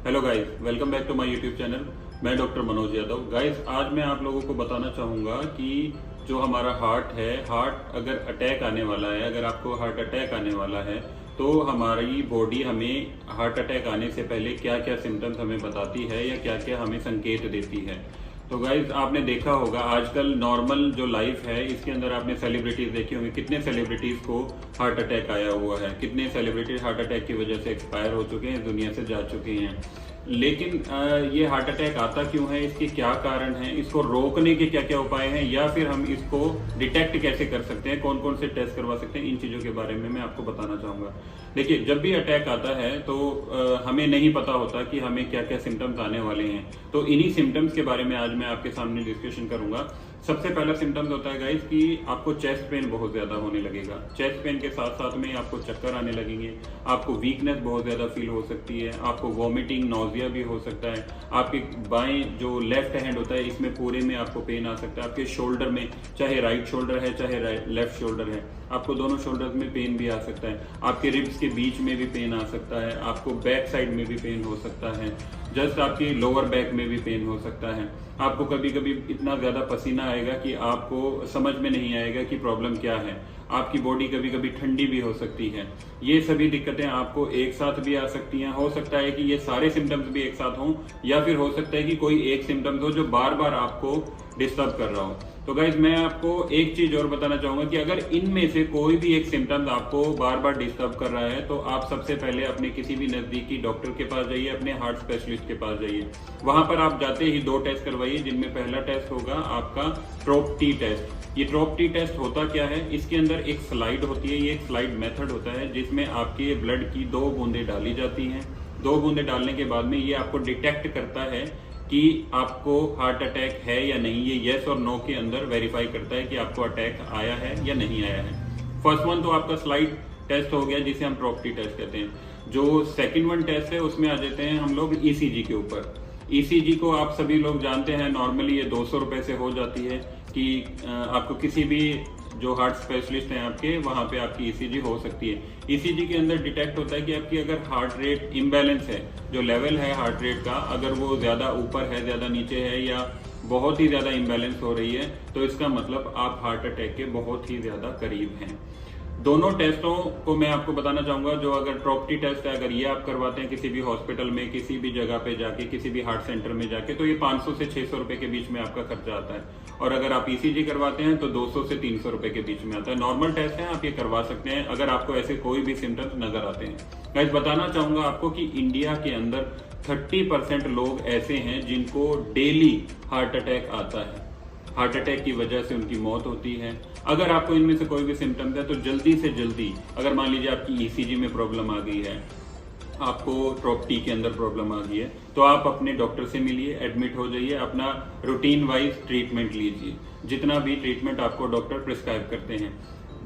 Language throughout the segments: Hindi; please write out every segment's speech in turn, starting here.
Hello guys, welcome back to my YouTube channel. मैं डॉक्टर मनोज यादव। गाइस, आज मैं आप लोगों को बताना चाहूँगा कि जो हमारा हार्ट अगर अटैक आने वाला है, अगर आपको हार्ट अटैक आने वाला है तो हमारी बॉडी हमें हार्ट अटैक आने से पहले क्या क्या सिम्टम्स हमें बताती है या क्या क्या हमें संकेत देती है। तो गाइज, आपने देखा होगा आजकल नॉर्मल जो लाइफ है इसके अंदर आपने सेलिब्रिटीज देखी होंगी, कितने सेलिब्रिटीज को हार्ट अटैक आया हुआ है, कितने सेलिब्रिटी हार्ट अटैक की वजह से एक्सपायर हो चुके हैं, दुनिया से जा चुके हैं। लेकिन ये हार्ट अटैक आता क्यों है, इसके क्या कारण हैं, इसको रोकने के क्या क्या उपाय हैं, या फिर हम इसको डिटेक्ट कैसे कर सकते हैं, कौन कौन से टेस्ट करवा सकते हैं, इन चीज़ों के बारे में मैं आपको बताना चाहूँगा। देखिए, जब भी अटैक आता है तो हमें नहीं पता होता कि हमें क्या क्या सिम्टम्स आने वाले हैं। तो इन्हीं सिम्टम्स के बारे में आज मैं आपके सामने डिस्कशन करूंगा। सबसे पहला सिम्टम्स होता है गाइस कि आपको चेस्ट पेन बहुत ज्यादा होने लगेगा। चेस्ट पेन के साथ साथ में आपको चक्कर आने लगेंगे, आपको वीकनेस बहुत ज्यादा फील हो सकती है, आपको वॉमिटिंग, नोजिया भी हो सकता है। आपके बाएं जो लेफ्ट हैंड होता है इसमें पूरे में आपको पेन आ सकता है। आपके शोल्डर में, चाहे राइट शोल्डर है चाहे लेफ्ट शोल्डर है, आपको दोनों शोल्डर्स में पेन भी आ सकता है। आपके रिब्स के बीच में भी पेन आ सकता है, आपको बैक साइड में भी पेन हो सकता है, जस्ट आपकी लोअर बैक में भी पेन हो सकता है। आपको कभी कभी इतना ज्यादा पसीना आएगा कि आपको समझ में नहीं आएगा कि प्रॉब्लम क्या है। आपकी बॉडी कभी कभी ठंडी भी हो सकती है। ये सभी दिक्कतें आपको एक साथ भी आ सकती हैं। हो सकता है कि ये सारे सिम्टम्स भी एक साथ हों, या फिर हो सकता है कि कोई एक सिम्टम्स हो जो बार बार आपको डिस्टर्ब कर रहा हो। तो गाइज, मैं आपको एक चीज और बताना चाहूंगा कि अगर इनमें से कोई भी एक सिम्टम्स आपको बार बार डिस्टर्ब कर रहा है तो आप सबसे पहले अपने किसी भी नजदीकी डॉक्टर के पास जाइए, अपने हार्ट स्पेशलिस्ट के पास जाइए। वहां पर आप जाते ही 2 टेस्ट करवाइए, जिनमें पहला टेस्ट होगा आपका ट्रोप-टी टेस्ट। ये ट्रोप-टी टेस्ट होता क्या है, इसके अंदर एक स्लाइड होती है, ये एक स्लाइड मेथड होता है जिसमें आपके ब्लड की 2 बूंदें डाली जाती हैं। 2 बूंदें डालने के बाद में ये आपको डिटेक्ट करता है कि आपको हार्ट अटैक है या नहीं। ये यस और नो के अंदर वेरीफाई करता है कि आपको अटैक आया है या नहीं आया है। फर्स्ट वन तो आपका स्लाइड टेस्ट हो गया, जिसे हम ट्रोप-टी टेस्ट कहते हैं। जो सेकंड वन टेस्ट है उसमें आ जाते हैं हम लोग ईसीजी के ऊपर। ईसीजी को आप सभी लोग जानते हैं, नॉर्मली ये 200 रुपए से हो जाती है कि आपको किसी भी जो हार्ट स्पेशलिस्ट हैं आपके, वहां पे आपकी ईसीजी हो सकती है। ईसीजी के अंदर डिटेक्ट होता है कि आपकी अगर हार्ट रेट इम्बैलेंस है, जो लेवल है हार्ट रेट का, अगर वो ज्यादा ऊपर है, ज्यादा नीचे है, या बहुत ही ज्यादा इम्बैलेंस हो रही है, तो इसका मतलब आप हार्ट अटैक के बहुत ही ज्यादा करीब हैं। दोनों टेस्टों को मैं आपको बताना चाहूंगा। जो अगर ट्रोप-टी टेस्ट है, अगर ये आप करवाते हैं किसी भी हॉस्पिटल में, किसी भी जगह पे जाके, किसी भी हार्ट सेंटर में जाके, तो ये 500 से 600 रुपए के बीच में आपका खर्चा आता है। और अगर आप ईसीजी करवाते हैं तो 200 से 300 रुपए के बीच में आता है। नॉर्मल टेस्ट है, आप ये करवा सकते हैं अगर आपको ऐसे कोई भी सिम्टम्स नजर आते हैं। गाइस, बताना चाहूंगा आपको कि इंडिया के अंदर 30% लोग ऐसे हैं जिनको डेली हार्ट अटैक आता है। हार्ट अटैक की वजह से उनकी मौत होती है। अगर आपको इनमें से कोई भी सिम्टम्स है तो जल्दी से जल्दी, अगर मान लीजिए आपकी ईसीजी में प्रॉब्लम आ गई है, आपको ट्रोप-टी के अंदर प्रॉब्लम आ गई है, तो आप अपने डॉक्टर से मिलिए, एडमिट हो जाइए, अपना रूटीन वाइज ट्रीटमेंट लीजिए, जितना भी ट्रीटमेंट आपको डॉक्टर प्रिस्क्राइब करते हैं।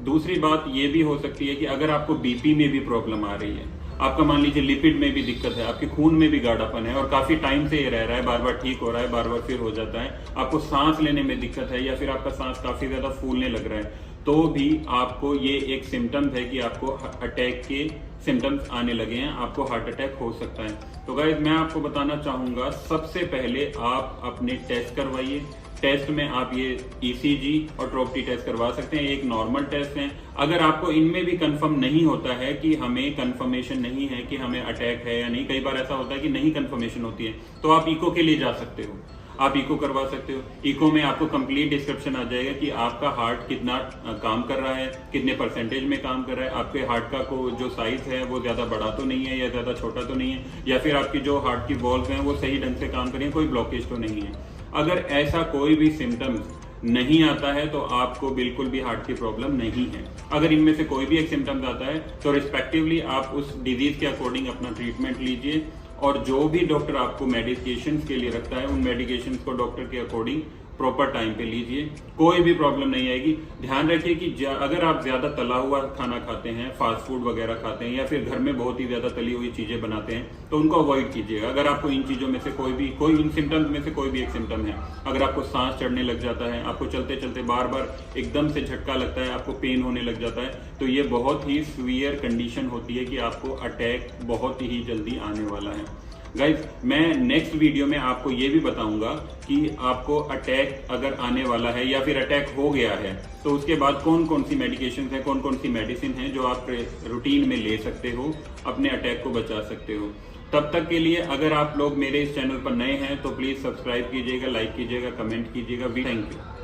दूसरी बात ये भी हो सकती है कि अगर आपको बीपी में भी प्रॉब्लम आ रही है, आपका मान लीजिए लिपिड में भी दिक्कत है, आपके खून में भी गाढ़ापन है और काफी टाइम से ये रह रहा है, बार बार ठीक हो रहा है, बार बार फिर हो जाता है, आपको सांस लेने में दिक्कत है, या फिर आपका सांस काफी ज्यादा फूलने लग रहा है, तो भी आपको ये एक सिम्टम्स है कि आपको अटैक के सिम्टम्स आने लगे हैं, आपको हार्ट अटैक हो सकता है। तो गाइस, मैं आपको बताना चाहूंगा, सबसे पहले आप अपने टेस्ट करवाइए। टेस्ट में आप ये ईसीजी और ट्रोप-टी टेस्ट करवा सकते हैं, एक नॉर्मल टेस्ट है। अगर आपको इनमें भी कंफर्म नहीं होता है, कि हमें कंफर्मेशन नहीं है कि हमें अटैक है या नहीं, कई बार ऐसा होता है कि नहीं कंफर्मेशन होती है, तो आप इको के लिए जा सकते हो, आप इको करवा सकते हो। इको में आपको कंप्लीट डिस्क्रिप्शन आ जाएगा कि आपका हार्ट कितना काम कर रहा है, कितने परसेंटेज में काम कर रहा है, आपके हार्ट का जो साइज है वो ज्यादा बड़ा तो नहीं है या ज्यादा छोटा तो नहीं है, या फिर आपकी जो हार्ट की वॉल्व हैं वो सही ढंग से काम कर रही है, कोई ब्लॉकेज तो नहीं है। अगर ऐसा कोई भी सिम्टम्स नहीं आता है तो आपको बिल्कुल भी हार्ट की प्रॉब्लम नहीं है। अगर इनमें से कोई भी एक सिम्टम्स आता है तो रिस्पेक्टिवली आप उस डिजीज के अकॉर्डिंग अपना ट्रीटमेंट लीजिए, और जो भी डॉक्टर आपको मेडिकेशन के लिए रखता है उन मेडिकेशन को डॉक्टर के अकॉर्डिंग प्रॉपर टाइम पे लीजिए, कोई भी प्रॉब्लम नहीं आएगी। ध्यान रखिए कि अगर आप ज्यादा तला हुआ खाना खाते हैं, फास्ट फूड वगैरह खाते हैं, या फिर घर में बहुत ही ज्यादा तली हुई चीजें बनाते हैं, तो उनको अवॉइड कीजिएगा। अगर आपको इन चीजों में से कोई इन सिम्टम्स में से कोई भी एक सिम्टम है, अगर आपको सांस चढ़ने लग जाता है, आपको चलते चलते बार बार एकदम से झटका लगता है, आपको पेन होने लग जाता है, तो ये बहुत ही सीवियर कंडीशन होती है कि आपको अटैक बहुत ही जल्दी आने वाला है। गाइज मैं नेक्स्ट वीडियो में आपको ये भी बताऊंगा कि आपको अटैक अगर आने वाला है या फिर अटैक हो गया है तो उसके बाद कौन कौन सी मेडिकेशन है, कौन कौन सी मेडिसिन है जो आप रूटीन में ले सकते हो, अपने अटैक को बचा सकते हो। तब तक के लिए अगर आप लोग मेरे इस चैनल पर नए हैं तो प्लीज सब्सक्राइब कीजिएगा, लाइक कीजिएगा, कमेंट कीजिएगा। Thank you.